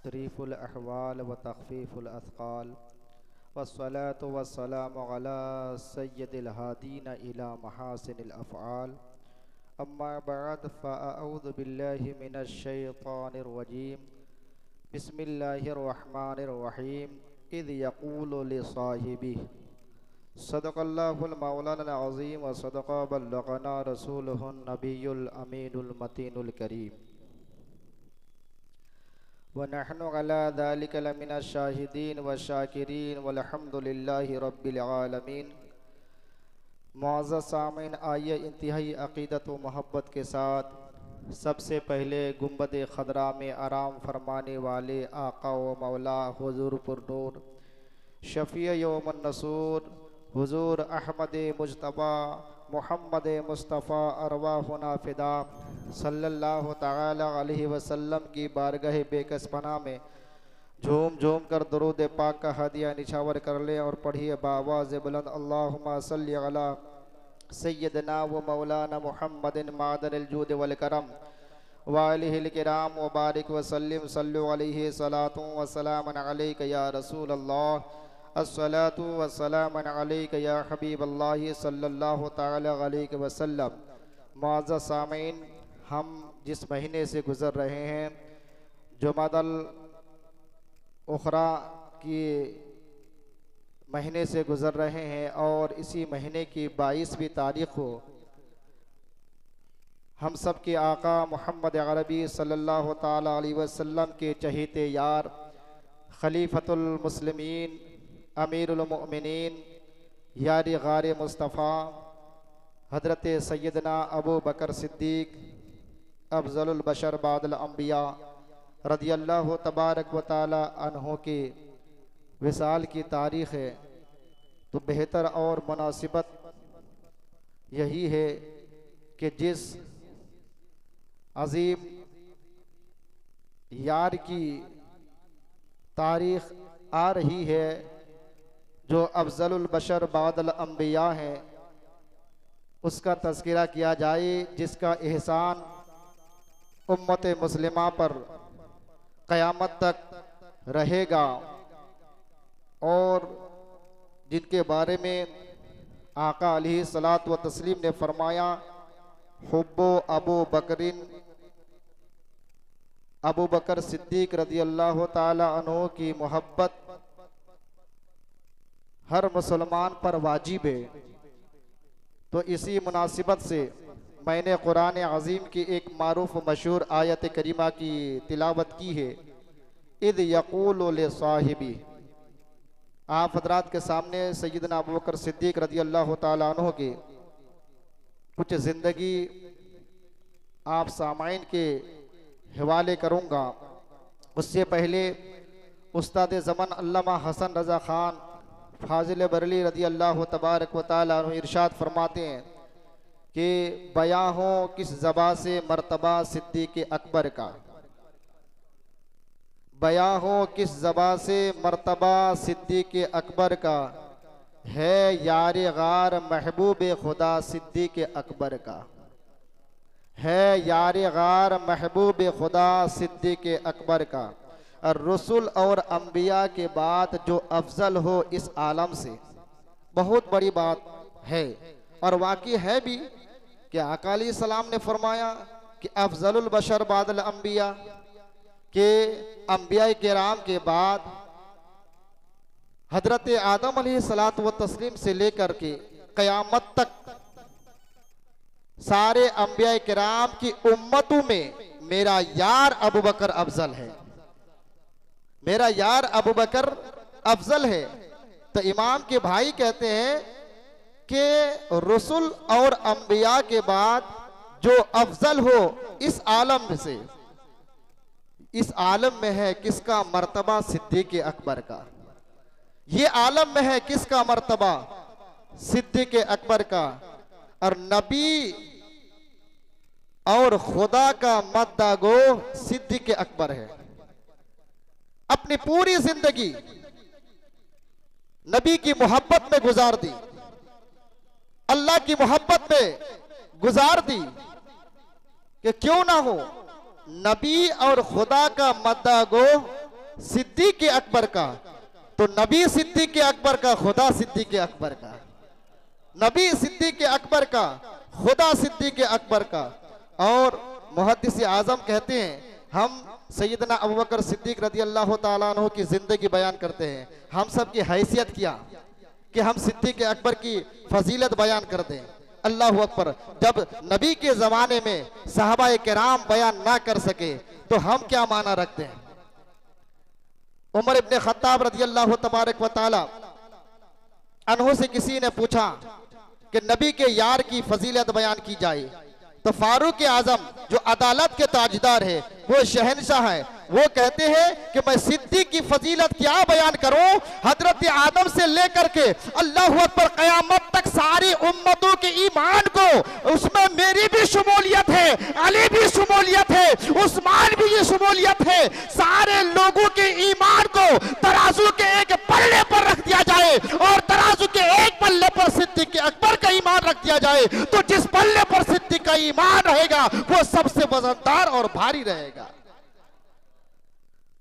तशरीफ़ुल अहवाल व तख़फ़ीफ़ुल अस्क़ाल वस्सलातु वस्सलामु अला सय्यदिल हादीन इला महासिनिल अफ़आल अम्मा बअद फ़अऊज़ु बिल्लाहि मिनश शैतानिर रजीम बिस्मिल्लाहिर रहमानिर रहीम इज़ यक़ूलु लिसाहिबिही सदक़ल्लाहुल मौलाना अज़ीम व सदक़ा बल्लग़ना रसूलुहुन नबियुल अमीनुल मतीनुल करीम व नहनु अला ज़ालिका लमिनश शाहिदीन व शाकिरीन वल्हम्दुलिल्लाहि रब्बिल आलमीन। मुअज़्ज़ज़ सामीन, आइए इंतहाई अक़ीदत व मोहब्बत के साथ सबसे पहले गुंबद खदरा में आराम फरमाने वाले आका व मौला हुज़ूर पुरनूर शफ़ी यौमुन नसूर हुज़ूर अहमद मुज्तबा मोहम्मद मुस्तफ़ा अरवाहुना फ़िदा सल्लल्लाहु तआला अलैहि वसल्लम की बारगाह बेकस पनाह में झूम झूम कर दरूद पाक का हदिया निछावर कर लें और पढ़िए बावाज़ बुलंद अल्लाहुम्मा सल्लि अला सय्यदना व मौलाना मुहम्मदिन मादनिल जूद वल करम व आलिहिल किराम व बारिक व सल्लिम सल्लु अलैहि सलातु व सलामन अलैका या रसूल अल्लाह अस्सलातु वस्सलामु अलैका या हबीबल्लाह सल्लल्लाहु तआला अलैहि वसल्लम। मुअज़्ज़ज़ सामीन, हम जिस महीने से गुज़र रहे हैं जुमादल उखरा की महीने से गुज़र रहे हैं और इसी महीने की 22वीं तारीख़ को हम सब के आका मोहम्मद अरबी सल्लल्लाहु ताला अलैहि वसल्लम के चहीते यार खलीफतुल मुस्लिमीन अमीरुल मोमिनीन यारी गार मुस्तफ़ा हज़रत सैयदना अबू बकर सिद्दीक़ अफ़ज़लुल बशर बादल अंबिया रदियल्लाहु तबारक व ताला अन्हो के विसाल की तारीख़ है, तो बेहतर और मुनासिबत यही है कि जिस अज़ीम यार की तारीख़ आ रही है जो अफ़ज़लुल बशर बादल अंबिया हैं, उसका तज़किरा किया जाए, जिसका एहसान उम्मत मुस्लिमा पर क़यामत तक रहेगा और जिनके बारे में आका अलैहिस्सलातु व तस्लीम ने फरमाया हुब्बो अबू बकर सिद्दीक़ रज़ियल्लाहु ताला अन्हु की मोहब्बत हर मुसलमान पर वाजिब है। तो इसी मुनासिबत से मैंने कुरान अज़ीम की एक मारूफ मशहूर आयत करीमा की तिलावत की है, इज़ यक़ूलु लिसाहिबी। आप हज़रात के सामने सैयदना अबू बकर सिद्दीक़ रज़ियल्लाहु ताला अन्हु की कुछ ज़िंदगी आप सामाइन के हवाले करूँगा। उससे पहले उस्ताद ज़मान अल्लामा हसन रज़ा ख़ान फाजिल बरली रज़ियल्लाहु तबारक व ताला अन्हु इरशाद फरमाते हैं कि बयां हो किस ज़बां से मर्तबा सिद्दीक़ अकबर का, बयां हो किस ज़बां से मर्तबा सिद्दीक़ अकबर का, है यार गार महबूब खुदा सिद्दीक़ अकबर का, है यार गार महबूब खुदा सिद्दीक़ अकबर का। और रसूल और अंबिया के बाद जो अफजल हो इस आलम से, बहुत बड़ी बात है और वाकई है भी कि आका अलैहिस्सलाम ने फरमाया कि अफजलुल बशर बादल अंबिया, के अंबिया किराम के बाद हजरत आदम अलैहिस्सलातु व तस्लीम से लेकर के क़यामत तक सारे अंबिया किराम की उम्मतों में मेरा यार अबू बकर अफजल है, मेरा यार अबू बकर अफजल है। तो इमाम के भाई कहते हैं कि रसूल और अंबिया के बाद जो अफजल हो इस आलम से, इस आलम में है किसका मर्तबा सिद्दीक़ अकबर का, ये आलम में है किसका मर्तबा सिद्दीक़ अकबर का। और नबी और खुदा का मद्दागो सिद्दीक़ अकबर है। अपनी पूरी जिंदगी नबी की मोहब्बत में गुजार दी, अल्लाह की मोहब्बत में गुजार दी कि क्यों ना हो नबी और खुदा का मद्दा गो सिद्दीक अकबर का, तो नबी सिद्दीक अकबर का, खुदा सिद्दीक अकबर का, नबी सिद्दीक अकबर का, खुदा सिद्दीक अकबर का। और मुहद्दिस आजम कहते हैं हम सैयदना अबू बकर सिद्दीक रज़ी अल्लाह ताला अन्हु की जिंदगी बयान करते हैं। हम सब की हैसियत क्या कि हम सिद्दीक अकबर की फजीलत बयान कर दें। अल्लाह अकबर। जब नबी के ज़माने में सहाबाए किराम बयान ना कर सके तो हम क्या माना रखते हैं। उमर इब्ने खत्ताब रज़ी अल्लाह तबारक व तआला अन्हु से किसी ने पूछा कि नबी के यार की फजीलत बयान की जाए, तो फारूक आजम जो अदालत के ताजदार है, वो शहनशाह है, वो कहते हैं कि मैं सिद्दीक की फजीलत क्या बयान करूं। हजरत आदम से लेकर के अल्लाह अकबर क़यामत तक सारी उम्मतों के ईमान को, उसमें मेरी भी शमूलियत है, अली भी शमूलियत है, उस्मान भी ये शमूलियत है। सारे लोगों के ईमान को तराजू के एक पल्ले पर रख दिया जाए और तराजू के एक पल्ले पर सिद्दीक अकबर का ईमान रख दिया जाए, तो जिस पल्ले पर सिद्दीक का ईमान रहेगा वो सबसे वजनदार और भारी रहेगा।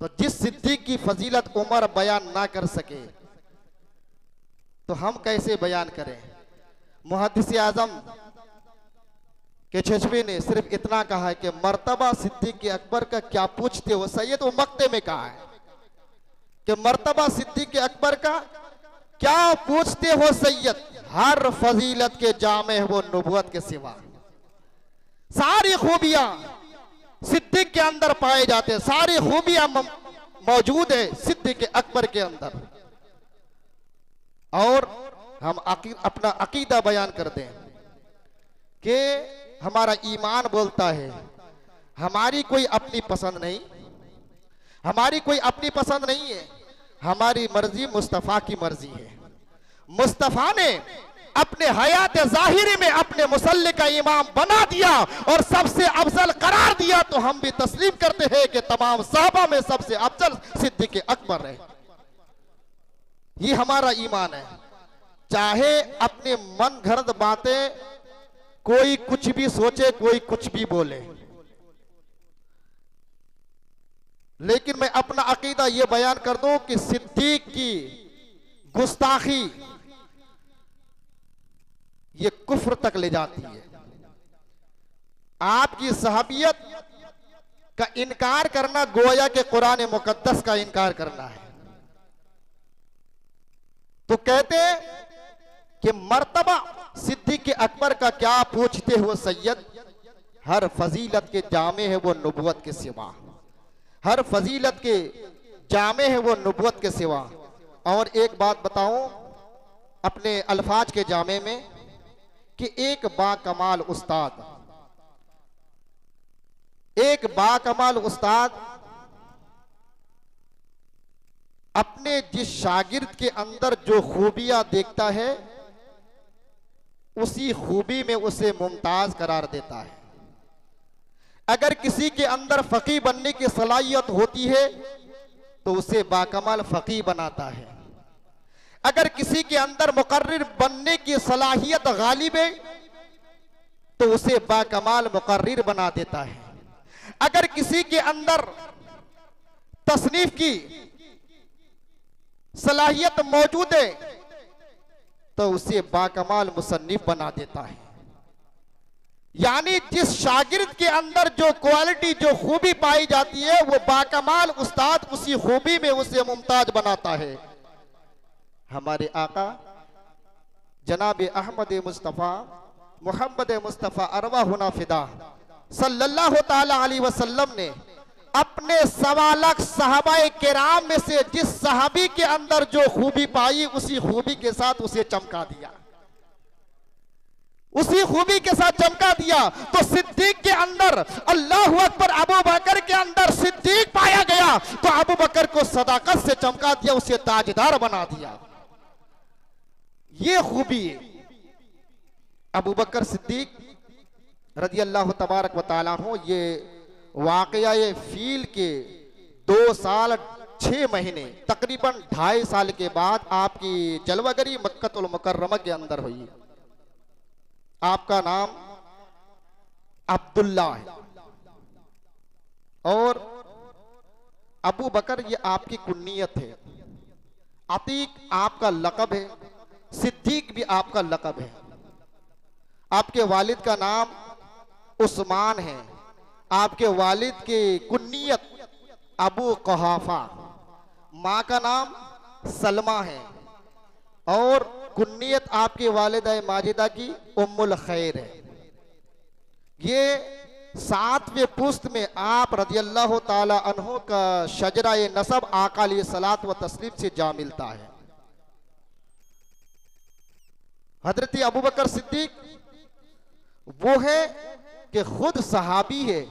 तो जिस सिद्दीक की फजीलत उमर बयान ना कर सके तो हम कैसे बयान करें। मुहद्दिस आजम के चश्मे ने सिर्फ इतना कहा है कि मर्तबा सिद्दीक अकबर का क्या पूछते हो सैयद, वो मक्ते में कहा है कि मर्तबा सिद्दीक अकबर का क्या पूछते हो सैयद, हर फजीलत के जामे वो नबूवत के सिवा। सारी खूबियां सिद्दीक के अंदर पाए जाते हैं, सारी खूबियां मौजूद है सिद्दीक अकबर के अंदर। और हम अपना अकीदा बयान कर दें कि हमारा ईमान बोलता है हमारी कोई अपनी पसंद नहीं, हमारी कोई अपनी पसंद नहीं है, हमारी मर्जी मुस्तफा की मर्जी है। मुस्तफा ने अपने हयात ज़ाहिरी में अपने मुसल्ले का इमाम बना दिया और सबसे अफजल करार दिया, तो हम भी तस्लीम करते हैं कि तमाम साहबा में सबसे अफजल सिद्दीक अकबर है। ये हमारा ईमान है। चाहे अपने मन घड़त बातें कोई कुछ भी सोचे, कोई कुछ भी बोले, लेकिन मैं अपना अकीदा ये बयान कर दूं कि सिद्दीक की गुस्ताखी ये कुफ्र तक ले जाती है। आपकी सहाबियत का इनकार करना गोया के कुरान मुकद्दस का इनकार करना है। तो कहते हैं कि मर्तबा सिद्दीक अकबर का क्या पूछते हो सैयद, हर फजीलत के जामे है वो नबूवत के सिवा, हर फजीलत के जामे है वो नबूवत के सिवा। और एक बात बताऊं अपने अल्फाज के जामे में कि एक बाकमाल उस्ताद, एक बाकमाल उस्ताद अपने जिस शागिर्द के अंदर जो खूबियां देखता है उसी खूबी में उसे मुमताज करार देता है। अगर किसी के अंदर फकीह बनने की सलाहियत होती है तो उसे बाकमाल फकीह बनाता है। अगर किसी के अंदर मुकर्रिर बनने की सलाहियत गालिब है तो उसे बाकमाल मुकर्रिर बना देता है। अगर किसी के अंदर तसनीफ की सलाहियत मौजूद है तो उसे बाकमाल मुसन्निफ बना देता है। यानी जिस शागिर्द के अंदर जो क्वालिटी, जो खूबी पाई जाती है, वो बाकमाल उस्ताद उसी खूबी में उसे मुमताज बनाता है। हमारे आका जनाब अहमद मुस्तफ़ा मोहम्मद मुस्तफ़ा अरवाहुना फिदा सल्लल्लाहु ताला अलैहि वसल्लम ने अपने 1.25 लाख सहाबाए किराम में से जिस सहाबी के अंदर जो खूबी पाई उसी खूबी के साथ उसे चमका दिया, उसी खूबी के साथ चमका दिया। तो सिद्दीक के अंदर अल्लाहु अकबर, अबू बकर के अंदर सिद्दीक पाया गया तो अबू बकर को सदाकत से चमका दिया, उसे ताजदार बना दिया। ये खूबी है अबू बकर सिद्दीक रज़ी अल्लाह तबारक व तआला हो। ये वाक़या ये फील के 2 साल 6 महीने तकरीबन 2.5 साल के बाद आपकी जलवागरी मक्कतुल मुकर्रमा के अंदर हुई। आपका नाम अब्दुल्ला है और अबू बकर ये आपकी कुन्नियत है, अतीक आपका लक़ब है, सिद्दीक भी आपका लक़ब है। आपके वालिद का नाम उस्मान है, आपके वालिद की कुन्नियत अबू क़हाफ़ा, माँ का नाम सलमा है और कुन्नियत आपकी वालिदा माजिदा की उम्मुल खैर है। ये 7वें पुस्त में आप रज़ियल्लाहु ताला अन्हु का शजरा नसब आका अलैहिस्सलात व तस्लीम से जा मिलता है। हजरत अबू बकर सिद्दीक वो है कि खुद सहाबी है,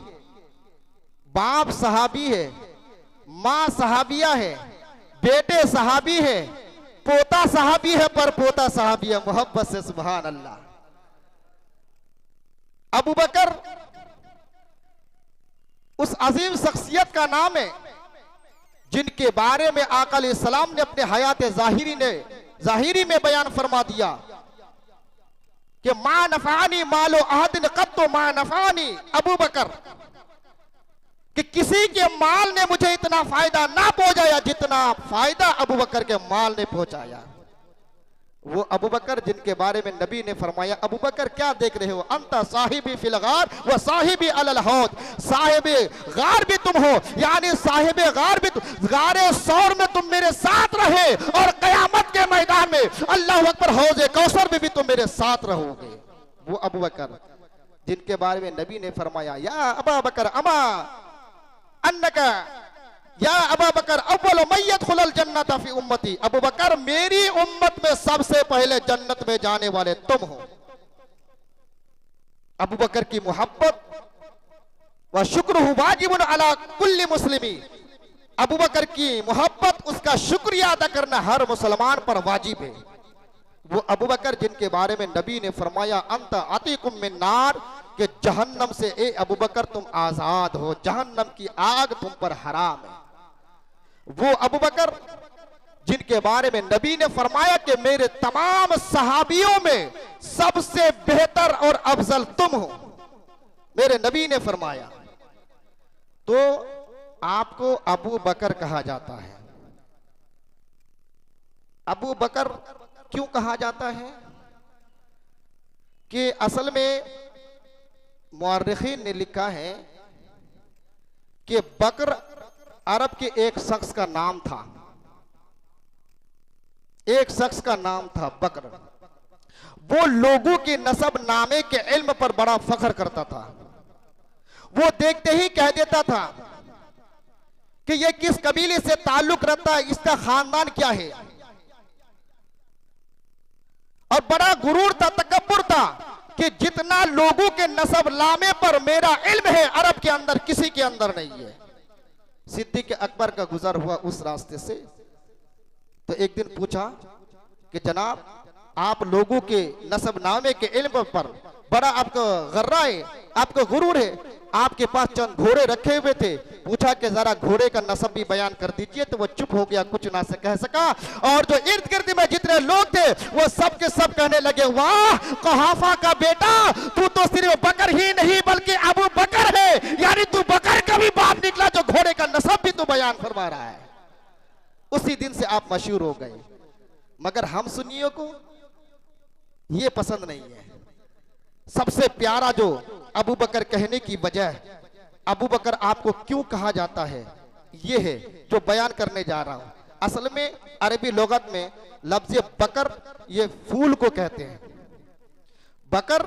बाप सहाबी है, माँ सहाबिया है, बेटे सहाबी है, पोता सहाबी है, पर पोता सहाबी है। मोहब्बत से सुभान अल्लाह। अबू बकर उस अजीम शख्सियत का नाम है जिनके बारे में आका अलैहिस्सलाम ने अपने हयात ज़ाहिरी में बयान फरमा दिया कि मा नफ़ानी मालो अहदिन क़त्तु मा नफ़ानी अबू बकर, कि किसी के माल ने मुझे इतना फायदा ना पहुंचाया जितना फायदा अबू बकर के माल ने पहुंचाया। वो अबू बकर जिनके बारे में नबी ने फरमाया, अबू बकर क्या देख रहे हो, अंता साहिबी फिल गार व साहिबी अलल हौद, साहिबे गार भी तुम हो, यानी साहिबे गार भी गारे सौर में तुम मेरे साथ रहे और कयामत के मैदान में अल्लाह अकबर हौज़े कौसर में भी तुम मेरे साथ रहोगे। वो अबू बकर जिनके बारे में नबी ने फरमाया, या अबा बकर अमा अन्नका या अबा बकर अव्वल मय्यत खुलल जन्नत फी उम्मती, अबू बकर मेरी उम्मत में सबसे पहले जन्नत में जाने वाले तुम हो। अबू बकर की मोहब्बत व शुक्र वाजिबुन अला कुल्ली मुस्लिमी, अबू बकर की मोहब्बत उसका शुक्रिया अदा करना हर मुसलमान पर वाजिब है। वो अबू बकर जिनके बारे में नबी ने फरमाया, अंत अतीकुम मिन नार, कि जहन्नम से ए अबू बकर तुम आजाद हो, जहन्नम की आग तुम पर हराम है। वो अबू बकर जिनके बारे में नबी ने फरमाया कि मेरे तमाम सहाबियों में सबसे बेहतर और अफजल तुम हो, मेरे नबी ने फरमाया। तो आपको अबू बकर कहा जाता है। अबू बकर क्यों कहा जाता है कि असल में मुअर्रिखीन ने लिखा है कि बकर अरब के एक शख्स का नाम था, एक शख्स का नाम था बकर। वो लोगों के नसब नामे के इल्म पर बड़ा फख्र करता था। वो देखते ही कह देता था कि ये किस कबीले से ताल्लुक रखता है, इसका खानदान क्या है, और बड़ा गुरूर था, तकब्बुर था कि जितना लोगों के नसब लामे पर मेरा इल्म है अरब के अंदर किसी के अंदर नहीं है। सिद्दीक अकबर का गुजर हुआ उस रास्ते से, तो एक दिन पूछा कि जनाब आप लोगों के नसब नामे के इल्म पर बड़ा आपका गर्रा है, आपका गुरूर है, आपके पास चंद घोड़े रखे हुए थे, पूछा कि जरा घोड़े का नसब भी बयान कर दीजिए। तो वो चुप हो गया, कुछ ना से कह सका। और जो इर्द गिर्द में जितने लोग थे वो सब के सब कहने लगे, वाह क़हाफ़ा का बेटा, तू तो सिर्फ बकर ही नहीं बल्कि अबू बकर है, यानी तू बकर का भी बाप निकला जो घोड़े का नसब भी तू बयान फरमा रहा है। उसी दिन से आप मशहूर हो गए। मगर हम सुन्नियों को ये पसंद नहीं है। सबसे प्यारा जो अबू बकर कहने की वजह, अबू बकर आपको क्यों कहा जाता है, ये है जो बयान करने जा रहा हूं। असल में अरबी लोगत में लफ्ज़ बकर ये फूल को कहते हैं, बकर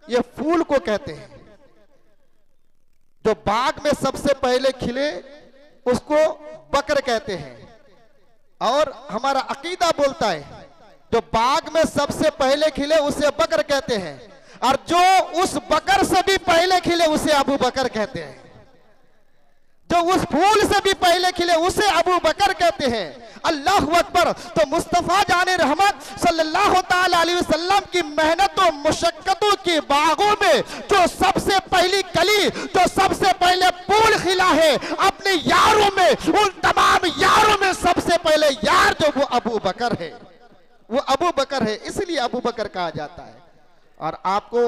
ये फूल को कहते हैं। जो बाग में सबसे पहले खिले उसको बकर कहते हैं। और हमारा अकीदा बोलता है जो बाग में सबसे पहले खिले उसे बकर कहते हैं, और जो उस बकर से भी पहले खिले उसे अबू बकर कहते हैं। जो उस फूल से भी पहले खिले उसे अबू बकर कहते हैं। अल्लाह अकबर। तो मुस्तफ़ा जाने रहमत सल्लल्लाहु ताला अलैहि वसल्लम की मेहनत और मुशक्कतों के बागों में जो सबसे पहली कली, जो सबसे पहले फूल खिला है अपने यारों में, उन तमाम यारों में सबसे पहले यार जो वो अबू बकर है, वो अबू बकर है, इसलिए अबू बकर कहा जाता है। और आपको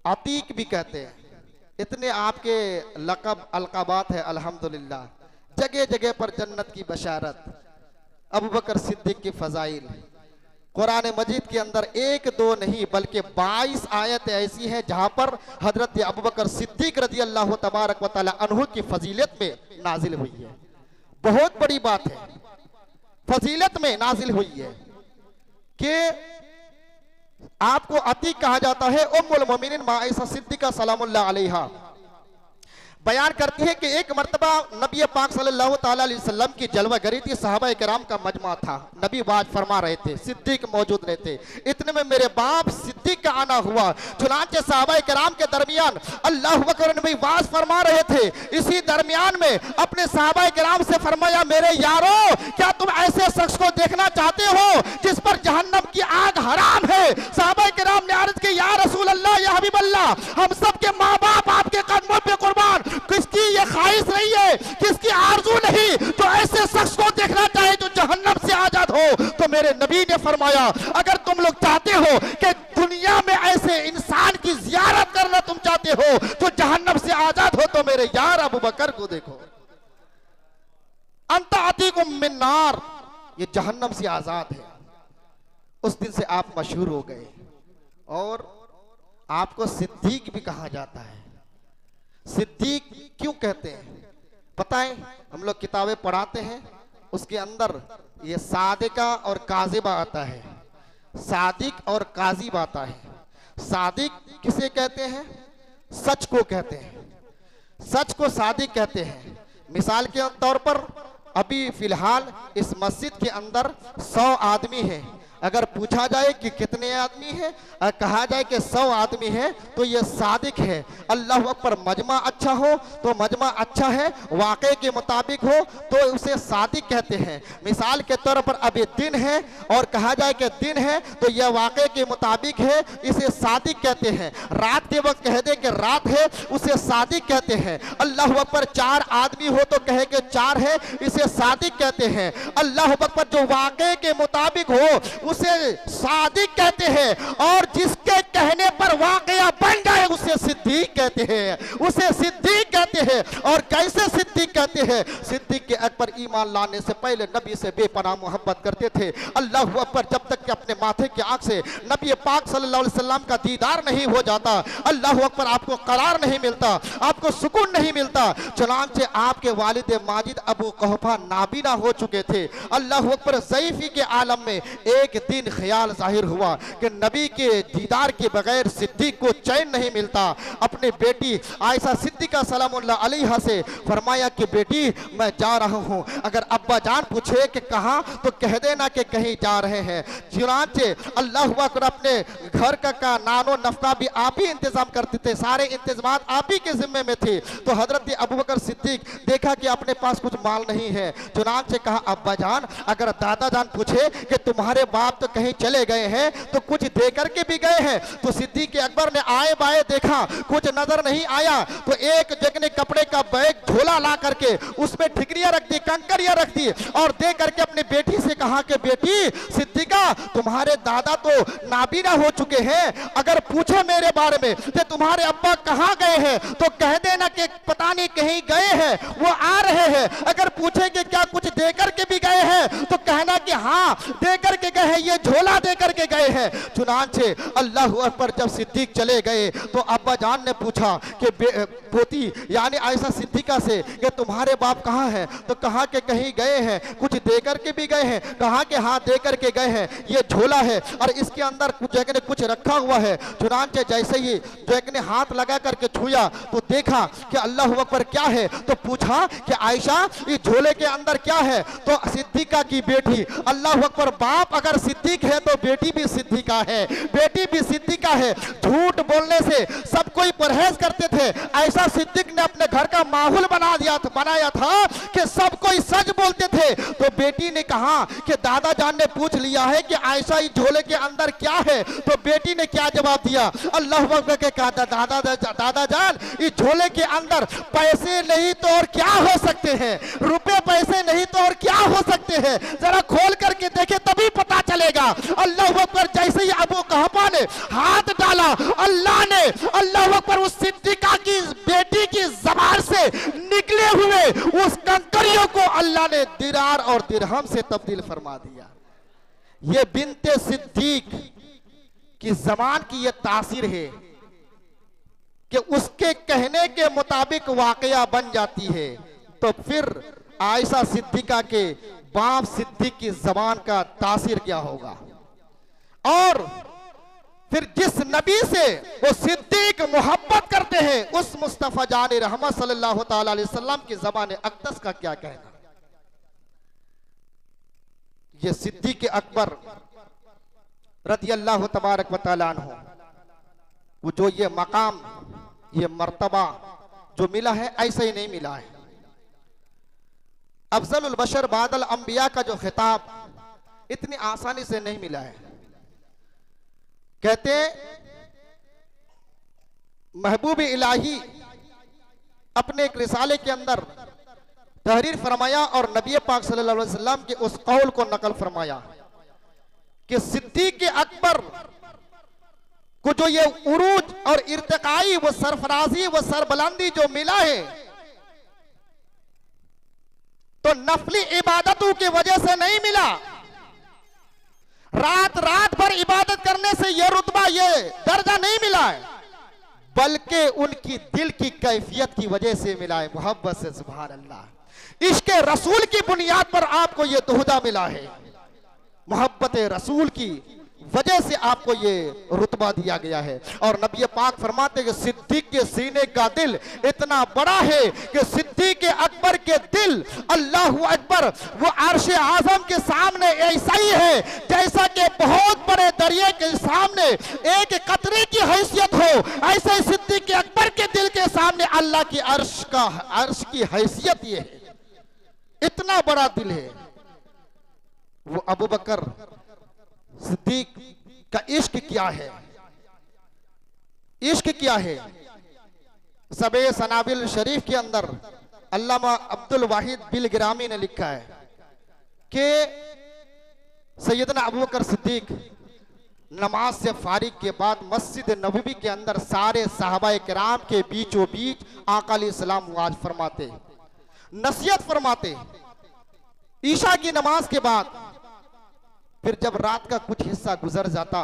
अतीक भी कहते हैं। इतने आपके लक़ब अलक़ाबात है अल्हम्दुलिल्लाह। जगह जगह पर जन्नत की बशारत, अबू बकर सिद्दीक की फजाइल। कुरान मजीद के अंदर एक दो नहीं बल्कि 22 आयत ऐसी हैं जहां पर हजरत अबू बकर सिद्दीक रजी अल्लाह तबारक व तआला अन्हु की फजीलत में नाजिल हुई है। बहुत बड़ी बात है, फजीलत में नाजिल हुई है कि आपको अतीक कहा जाता है। उम्मुल मोमिनीन मां आयशा सिद्दीका सलामुल्लाह अलैहा बयान करती है कि एक मर्तबा नबी पाक सल्लल्लाहु ताला अलैहि वसल्लम की जलवा गरी थी, सहाबा किराम का मजमा था, नबी वाज फरमा रहे थे, सिद्दीक मौजूद रहे थे। इतने में मेरे बाप सिद्दीक का आना हुआ। चुनांचे सहाबा किराम के दरमियान अल्लाहु अकबर नबी वाज फरमा रहे थे। इसी दरमियान में अपने सहाबा किराम से फरमाया, मेरे यारो क्या तुम ऐसे शख्स को देखना चाहते हो जिस पर जहन्नम की आग हराम है? सहाबा किराम ने अर्ज की, या रसूल अल्लाह, या हबीब अल्लाह, हम सब के माँ बाप आपके कदमों पे कुर्बान, किसकी ये ख्वाहिश नहीं है, किसकी आरज़ू नहीं तो ऐसे शख्स को देखना चाहे जो जहन्नम से आजाद हो? तो मेरे नबी ने फरमाया, अगर तुम लोग चाहते हो कि दुनिया में ऐसे इंसान की जियारत करना तुम चाहते हो तो जहन्नम से आजाद हो, तो मेरे यार अबू बकर को देखो। अंता अतीकुम मिन नार, ये जहन्नम से आजाद है। उस दिन से आप मशहूर हो गए और आपको सिद्दीक भी कहा जाता है। सिद्दीक क्यों कहते हैं पता है? हम लोग किताबें पढ़ाते हैं, उसके अंदर ये सादिका और काजिबा आता है, सादिक और काजिब आता है। सादिक किसे कहते हैं? सच को कहते हैं, सच को सादिक कहते हैं। मिसाल के तौर पर अभी फिलहाल इस मस्जिद के अंदर 100 आदमी हैं, अगर पूछा जाए कि कितने आदमी हैं, कहा जाए कि 100 आदमी हैं, तो ये सादिक है। अल्लाह अकबर, मजमा अच्छा हो तो मजमा अच्छा है, वाक़े के मुताबिक हो तो उसे सादिक कहते हैं। मिसाल के तौर पर अभी दिन है और कहा जाए कि दिन है तो यह वाक़े के मुताबिक है, इसे सादिक कहते हैं। रात के वक्त कह दे कि रात है, उसे सादिक कहते हैं। अल्लाह अकबर, 4 आदमी हो तो कहे कि 4 है, इसे सादिक कहते हैं। अल्लाह अकबर, जो वाक़े के मुताबिक हो उसे सादिक कहते हैं, और जिसके कहने पर वाकया बन जाए उसे सिद्दीक कहते हैं, उसे सिद्दीक कहते हैं। और कैसे सिद्दीक कहते हैं? सिद्दीक के अकबर ईमान लाने से पहले नबी से बेपनाह मोहब्बत करते थे। अल्लाह अकबर, जब तक कि अपने माथे की आंख से नबी पाक सल्लल्लाहु अलैहि वसल्लम का दीदार नहीं हो जाता, अल्लाह अकबर, आपको करार नहीं मिलता, आपको सुकून नहीं मिलता। चुनांचे आपके वालिद माजिद अबू कुहफा नाबीना हो चुके थे। अल्लाह अकबर, ज़ईफ़ी के आलम में एक दिन ख्याल जाहिर हुआ कि नबी के दीदार के बगैर सिद्दीक को चैन नहीं मिलता। अपने बेटी आयशा सिद्दीका सलामुल्लाह अलैहा से फरमाया कि बेटी, मैं जा रहा हूं, अगर अब्बा जान पूछे कि कहां तो कह देना कि कहीं जा रहे हैं। चुनांचे अल्लाह अकबर, अपने घर का नानो नफका भी आप ही इंतजाम करते थे, सारे इंतजाम आप ही के जिम्मे में थे। तो हजरत अबू बकर सिद्दीक देखा कि अपने पास कुछ माल नहीं है। चुनांचे कहा, अब्बा जान, अगर दादा जान पूछे कि तुम्हारे बाप तो कहीं चले गए हैं तो कुछ दे करके भी गए हैं। तो सिद्दीक अकबर ने आए बाए देखा, कुछ नजर नहीं आया, तो एक जगह ने कपड़े का बैग झोला ला करके उसमें ठिकरियां रख दी, कंकरियां रख दी, और दे करके अपनी बेटी से कहा कि बेटी सिद्दीका, तुम्हारे दादा तो नाबीना हो चुके हैं, अगर पूछे मेरे बारे में कि तुम्हारे अब्बा कहाँ गए हैं तो कह देना कि पता नहीं कहीं गए हैं, वो आ रहे हैं। अगर पूछे कि क्या कुछ दे करके भी गए हैं तो कहना कि हाँ दे करके गए हैं, ये झोला दे करके गए हैं। चुनांचे अल्लाह अकबर, जब सिद्दीक चले गए तो अब्बा जान ने पूछा कि पोती यानी आयशा सिद्दीका से कि तुम्हारे बाप कहाँ हैं? तो कहा कि कहीं गए हैं, कुछ दे करके भी गए हैं। कहा कि हाँ दे करके गए हैं, ये झोला है और इसके अंदर कुछ रखा हुआ है। चुनांचे जैसे ही ने हाथ लगा करके छुया तो देखा कि अल्लाह अकबर क्या है, तो पूछा कि आयशा, इस झोले के अंदर क्या है? तो सिद्दीका की बेटी। अल्लाह अकबर, बाप अगर सिद्दीक है तो बेटी भी सिद्दीका है, बेटी भी सिद्दीका है। झूठ बोलने से सब कोई परहेज करते थे। ऐसा सिद्दीक ने अपने घर का माहौल बनाया था कि सब कोई सच बोलते थे। तो बेटी ने कहा कि दादा जान ने पूछ लिया है कि आयशा इस झोले के अंदर क्या है, तो बेटी ने क्या जवाब दिया? अल्लाह अकबर के कहा, दादा जान, इस झोले के अंदर पैसे नहीं तो और क्या हो सकते हैं, रुपए पैसे नहीं तो और क्या हो सकते हैं, जरा खोल करके देखे तभी पता चलेगा। अल्लाह अकबर, जैसे ही अबू कुहफा ने हाथ डाला, अल्लाह अकबर, उस सिद्दीका की बेटी की ज़बान से निकले हुए उस कंकरियों को अल्लाह ने दिरार और दिरहम से तब्दील फरमा दिया। ये बिनते सिद्दीक की जबान की ये तासीर है कि उसके कहने के मुताबिक वाकया बन जाती है, तो फिर आयशा सिद्दीका के बाप सिद्दीक की जबान का तासीर क्या होगा। और फिर जिस नबी से वो सिद्दीक मोहब्बत करते हैं उस मुस्तफा जान रहमत सल्लल्लाहु ताला अलैहि वसल्लम की जबान अक़दस का क्या कहना। ये सिद्दीक अकबर रज़ी अल्लाह तबारक व तआला अन्हु, वो जो ये मकाम ये मर्तबा जो मिला है ऐसे ही नहीं मिला है। अफजलुल बशर बादल अंबिया का जो खिताब इतनी आसानी से नहीं मिला है। कहते महबूब इलाही अपने एक रिसाले के अंदर तहरीर फरमाया और नबी पाक सल्लल्लाहु अलैहि वसल्लम के उस कौल को नकल फरमाया कि सिद्दीक अकबर को जो ये उरूज और इर्तिकाई वो सरफराजी वो सरबलंदी जो मिला है, तो नफली इबादतों की वजह से नहीं मिला। रात रात भर इबादत करने से ये रुतबा ये दर्जा नहीं मिला है, बल्कि उनकी दिल की कैफियत की वजह से मिला है, मोहब्बत से। सुभान अल्लाह। इश्क रसूल की बुनियाद पर आपको ये तोहदा मिला है, मोहब्बत रसूल की वजह से आपको ये रुतबा दिया गया है। और नबी पाक फरमाते कि सिद्दीक के सीने का दिल इतना बड़ा है कि सिद्दीक अकबर के दिल अल्लाहु अकबर वो अर्श आजम के सामने ऐसा ही है जैसा कि बहुत बड़े दरिया के सामने एक कतरे की हैसियत हो, ऐसे ही सिद्दीक अकबर के दिल के सामने अल्लाह की अर्श की हैसियत ये है। इतना बड़ा दिल है। वो अबू बकर सिद्दीक का इश्क क्या है, इश्क क्या है। सबे सनाबिल शरीफ के अंदर अल्लामा अब्दुल वाहिद बिल गिरामी ने लिखा है कि सैयदना अबू बकर सिद्दीक नमाज से फारिग के बाद मस्जिद नबवी के अंदर सारे सहाबाए किराम के बीचों बीच आका अलैहिस्सलाम वाज फरमाते, नसीहत फरमाते। ईशा की नमाज के बाद फिर जब रात का कुछ हिस्सा गुजर जाता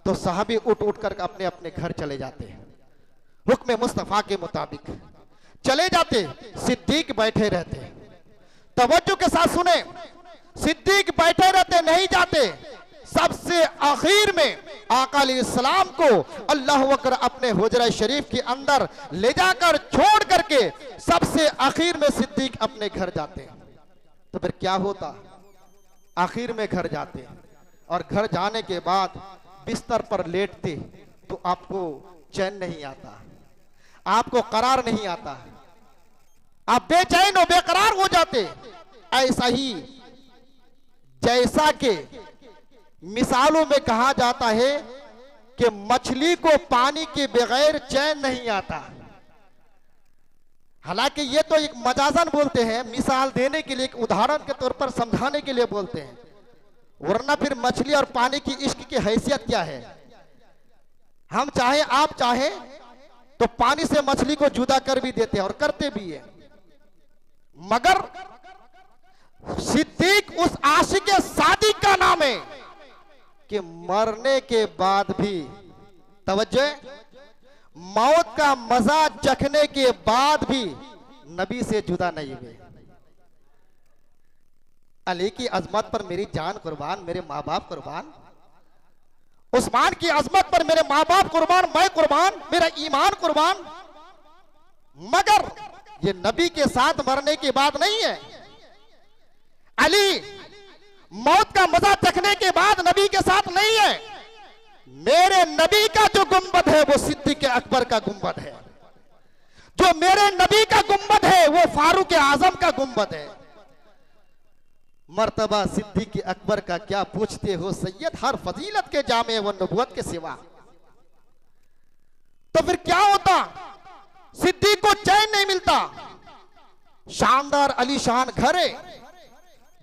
तो सहाबी उठ उठ कर अपने अपने घर चले जाते, हुक्म मुस्तफा के मुताबिक चले जाते। सिद्दीक बैठे रहते, तवज्जो के साथ सुने, सिद्दीक बैठे रहते, नहीं जाते। सबसे आखिर में आका अलैहिस्सलाम को अल्लाह अकबर अपने हुजरा शरीफ के अंदर ले जाकर छोड़ करके सबसे आखिर में सिद्दीक अपने घर जाते। तो फिर क्या होता, आखिर में घर जाते और घर जाने के बाद बिस्तर पर लेटते तो आपको चैन नहीं आता, आपको करार नहीं आता, आप बेचैन हो बेकरार हो जाते। ऐसा ही जैसा कि मिसालों में कहा जाता है कि मछली को पानी के बगैर चैन नहीं आता। हालांकि ये तो एक मजाजन बोलते हैं, मिसाल देने के लिए, एक उदाहरण के तौर पर समझाने के लिए बोलते हैं, वरना फिर मछली और पानी की इश्क की हैसियत क्या है। हम चाहे आप चाहे तो पानी से मछली को जुदा कर भी देते हैं और करते भी है, मगर सिद्दीक उस आशिक सादिक का नाम है कि मरने के बाद भी, तवज्जो, मौत का मजा चखने के बाद भी नबी से जुदा नहीं हुए। अली की अजमत पर मेरी जान कुर्बान, मेरे माँ बाप कुर्बान, उस्मान की अजमत पर मेरे माँ बाप कुर्बान, मैं कुर्बान, मेरा ईमान कुर्बान, मगर ये नबी के साथ मरने की बात नहीं है। अली मौत का मजा चखने के बाद नबी के साथ नहीं है। मेरे नबी का जो गुंबद है वो सिद्दीक अकबर का गुंबद है, जो मेरे नबी का गुंबद है वो फारूक आजम का गुंबद है। मर्तबा सिद्दीक अकबर का क्या पूछते हो सैयद, हर फजीलत के जामे व नबुवत के सिवा। तो फिर क्या होता, सिद्दीक को चैन नहीं मिलता। शानदार अलीशान घर है,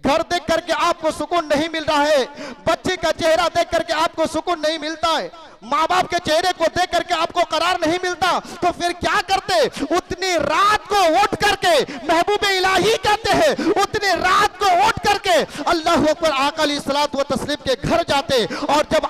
घर देख करके आपको सुकून नहीं मिल रहा है, बच्चे का चेहरा देख करके आपको सुकून नहीं मिलता है, माँ बाप के चेहरे को देख करके आपको करार नहीं मिलता, तो फिर क्या करते? उतनी रात को उठ करके महबूब इलाही कहते हैं, उतनी रात को उठ करके अल्लाह अकबर आका अलैहिस्सलातु व तस्लीम के घर जाते, और जब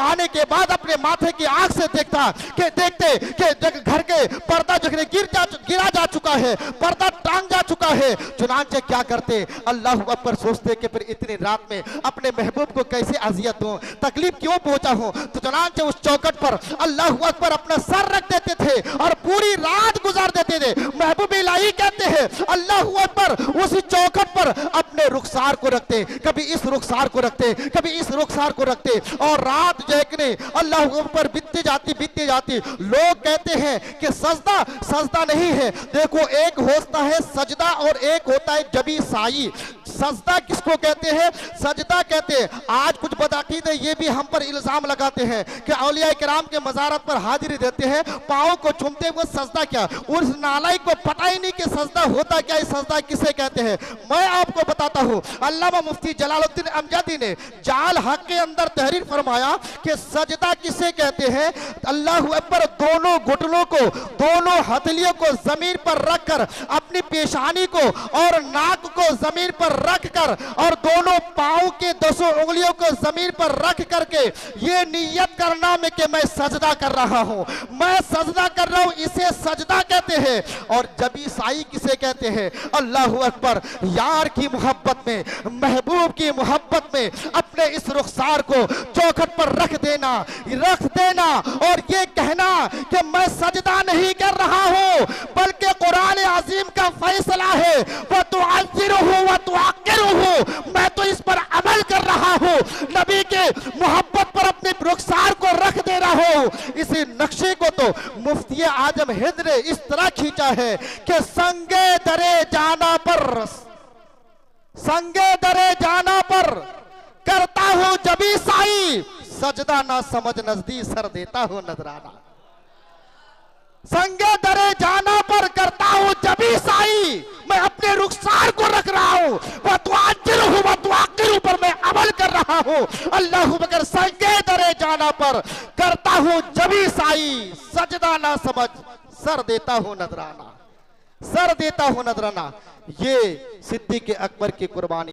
आने के बाद अपने माथे की आंख से देखते कि घर के पर्दा जो गिरा जा चुका है, पर्दा टांग जा चुका है। चुनांचे क्या करते? अल्लाह अकबर सोचते कि फिर इतनी रात में अपने महबूब को कैसे अजियत दूं, तकलीफ क्यों पहुंचा हूं। तो चुनांचे उस चौखट पर अल्लाह अकबर अपना सर रख देते थे और पूरी रात गुजार देते थे। महबूब इलाही कहते हैं अल्लाह अकबर उसी चौखट पर अपने रुखसार को रखते, कभी इस रुखसार को रखते, कभी इस रुखसार को रखते, और रात जैकने अल्लाह अकबर बीतती जाती। लोग कहते हैं कि सजदा नहीं है। देखो, एक होता है सजदा और एक होता है जबी साई। सजदा किसको कहते हैं? सजदा कहते हैं। आज कुछ बदअकीदे ये भी हम पर इल्जाम लगाते हैं कि औलिया किराम के मज़ारत पर हाजिरी देते हैं, पाँव को चूमते हुए सजदा क्या? उस नालायक को पता ही नहीं कि सजदा होता क्या है, सजदा किसे कहते हैं। मैं आपको बताता हूँ, अल्लामा मुफ्ती जलालुद्दीन अमजदी ने जाल हक के अंदर तहरीर फरमाया कि सजदा किसे कहते हैं। अल्लाह अकबर दोनों घुटनों को, दोनों हथेलियों को जमीन पर रखकर, अपनी पेशानी को और नाक को जमीन पर रखकर, और दोनों पांव के 10 उंगलियों को जमीन पर रख करके ये नियत करना में कि मैं सजदा कर रहा हूं, मैं सजदा कर रहा हूं, इसे सजदा कहते हैं। और जबी साई किसे कहते हैं? अल्लाह अकबर, यार की मोहब्बत में, महबूब की मोहब्बत में अपने इस रुखसार को चौखट पर रख देना और ये कहना कि मैं सजदा नहीं कर रहा हूं, बल्कि कुरान अजीम का फैसला है, वह तो मैं तो इस पर अमल कर रहा हूं, नबी के मोहब्बत पर अपने रुखसार को रख दे रहा हूं। इसी नक्शे को तो मुफ्ती आजम हिंद ने इस तरह खींचा है कि संगे दरे जाना पर करता हूं जबी साई, सजदा ना समझ नजदीक सर देता हूं नजराना। संगे दरे जाना पर करता हूं जबी साई, मैं अपने रुखसार को रख रहा हूं, वह तो आखिर पर मैं अमल कर रहा हूं। अल्लाह अकबर, संगे दरे जाना पर करता हूं जबी साई, सजदा ना समझ सर देता हूं नजराना। ये सिद्दीक़ अकबर की कुर्बानी।